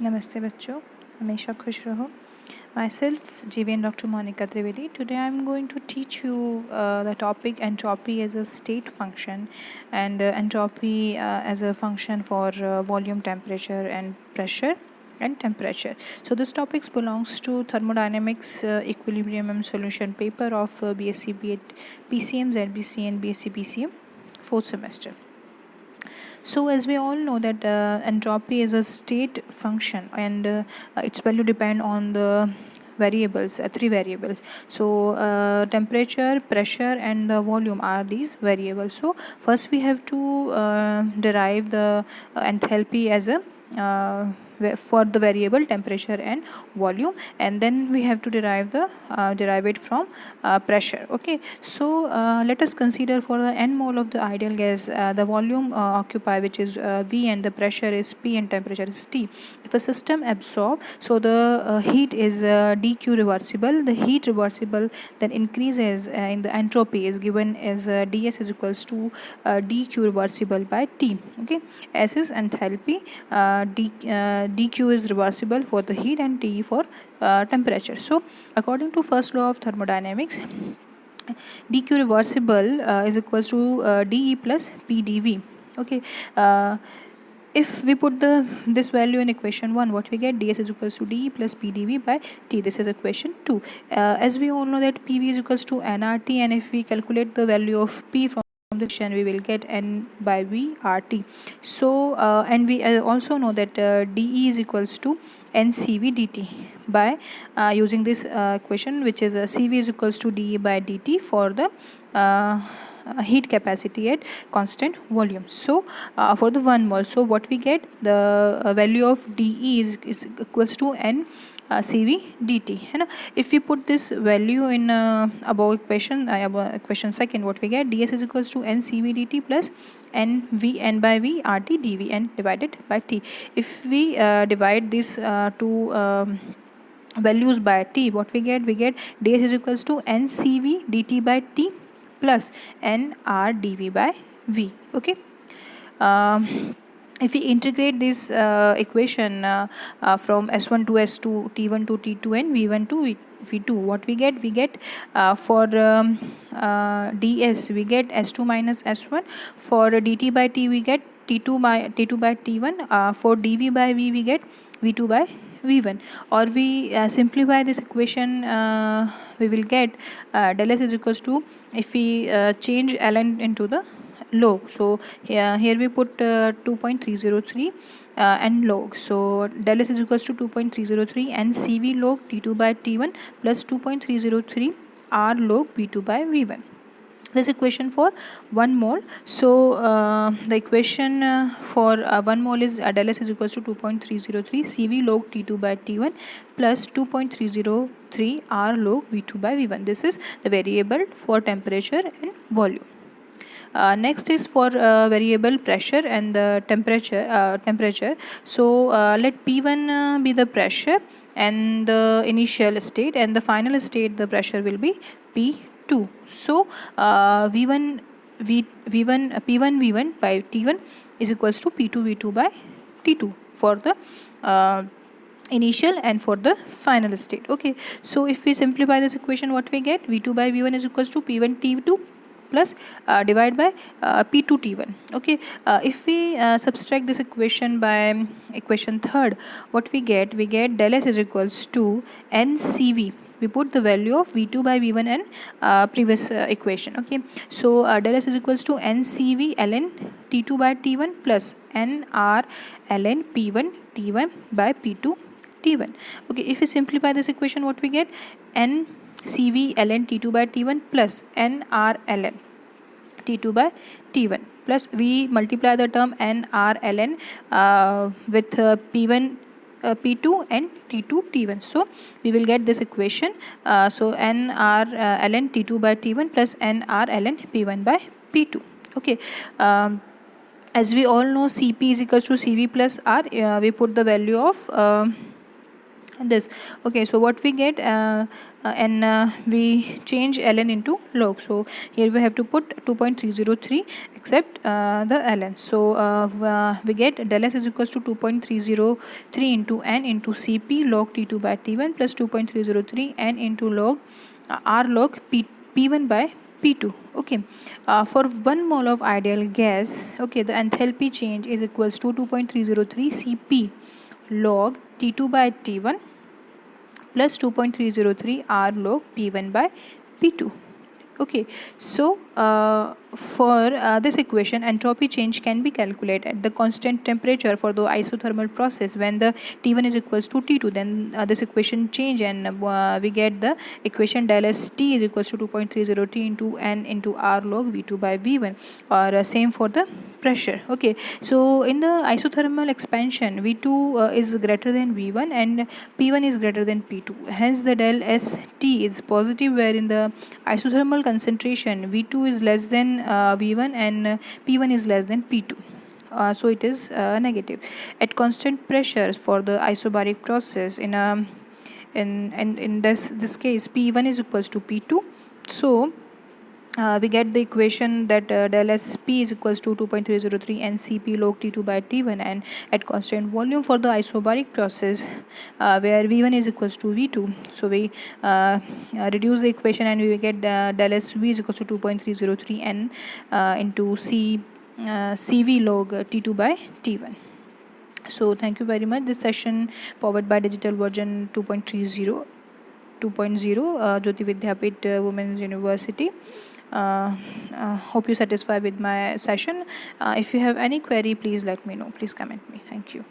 नमस्ते बच्चों, हमेशा खुश रहो. Myself, JVN Dr. Monica Trivedi. Today I'm going to teach you the topic entropy as a state function and entropy as a function for volume, temperature and pressure and temperature. So this topic belongs to thermodynamics equilibrium and solution paper of BSc PCM, ZBC and BSc PCM 4th semester. So as we all know that entropy is a state function and its value depend on the variables, three variables. So temperature, pressure and volume are these variables. So first we have to derive the enthalpy as a for the variable temperature and volume, and then we have to derive it from pressure. Okay, so let us consider for the n mole of the ideal gas the volume occupied, which is V, and the pressure is P and temperature is T. If a system absorb, so the heat is dq reversible, the heat reversible then increases in the entropy is given as ds is equals to dq reversible by T. Okay, S is enthalpy, dq is reversible for the heat and T for temperature. So according to first law of thermodynamics, dq reversible is equals to dE plus pdV. Okay, if we put this value in equation 1, what we get, ds is equals to dE plus pdV by T. This is equation 2. As we all know that pv is equals to nRT, and if we calculate the value of P from the equation, we will get n by V RT. So and we also know that dE is equals to ncv dt by using this equation, which is cv is equals to dE by dt for the heat capacity at constant volume. So for the 1 mole, so what we get, the value of dE is equals to n cv dt. If we put this value in above equation second, what we get, ds is equals to n cv dt plus n by v rt dv n divided by T. If we divide this two values by T, what we get, ds is equals to n cv dt by T plus n r dv by V. Okay, if we integrate this equation from S1 to S2, T1 to T2 and V1 to V2, what we get, for ds we get S2 minus S1, for dt by T we get T2 by T1, for dV by V we get V2 by V1, or we simplify this equation, we will get del S is equals to, if we change ln into the log, so here we put 2.303 and log, so del S is equals to 2.303 and cv log T2 by T1 plus 2.303 r log V2 by V1. This equation for 1 mole. So the equation for 1 mole is del S is equals to 2.303 cv log T2 by T1 plus 2.303 r log V2 by V1. This is the variable for temperature and volume. Next is for variable pressure and the temperature. So let P1 be the pressure and the initial state, and the final state the pressure will be P2. So V1 V1 P1 V1 by T1 is equals to P2 V2 by T2 for the initial and for the final state. Okay, so if we simplify this equation, what we get, V2 by V1 is equals to P1 T2 plus divide by P2 T1. Okay, if we subtract this equation by equation third, what we get, del S is equals to NCV. We put the value of V2 by V1 and previous equation. Okay, so del S is equals to NCV ln T2 by T1 plus NR ln P1 T1 by P2 T1. Okay, if we simplify this equation, what we get, N CV ln T2 by T1 plus NR ln T2 by T1 plus we multiply the term NR ln with P1 P2 and T2 T1. So we will get this equation. So NR ln T2 by T1 plus NR ln P1 by P2. Okay. As we all know, Cp is equals to Cv plus R. We put the value of this. Okay, so what we get, and we change ln into log. So here we have to put 2.303 except the ln. So we get del s is equals to 2.303 into n into cp log t2 by t1 plus 2.303 n into log r log p1 by P2. Okay, for 1 mole of ideal gas, okay, the enthalpy change is equals to 2.303 Cp log T2 by T1 plus 2.303 R log P1 by P2. Okay, so for this equation, entropy change can be calculated at the constant temperature for the isothermal process. When the T1 is equals to T2, then this equation change, and we get the equation del S T is equals to 2.30 into N into R log V2 by V1, or same for the pressure. Okay, so in the isothermal expansion, V2 is greater than V1 and P1 is greater than P2. Hence the del S T is positive, where in the isothermal concentration V2 is less than V1 and P1 is less than P2. So it is negative. At constant pressure for the isobaric process, in this case P1 is equals to P2. So we get the equation that del SP is equals to 2.303 and Cp log T2 by T1, and at constant volume for the isobaric process, where V1 is equals to V2. So we reduce the equation and we get del SV is equals to 2.303 n into Cv log T2 by T1. So thank you very much. This session powered by digital version 2.30, Jyoti Vidyapeeth Women's University. Hope you satisfied with my session. If you have any query, please let me know. Please comment me. Thank you.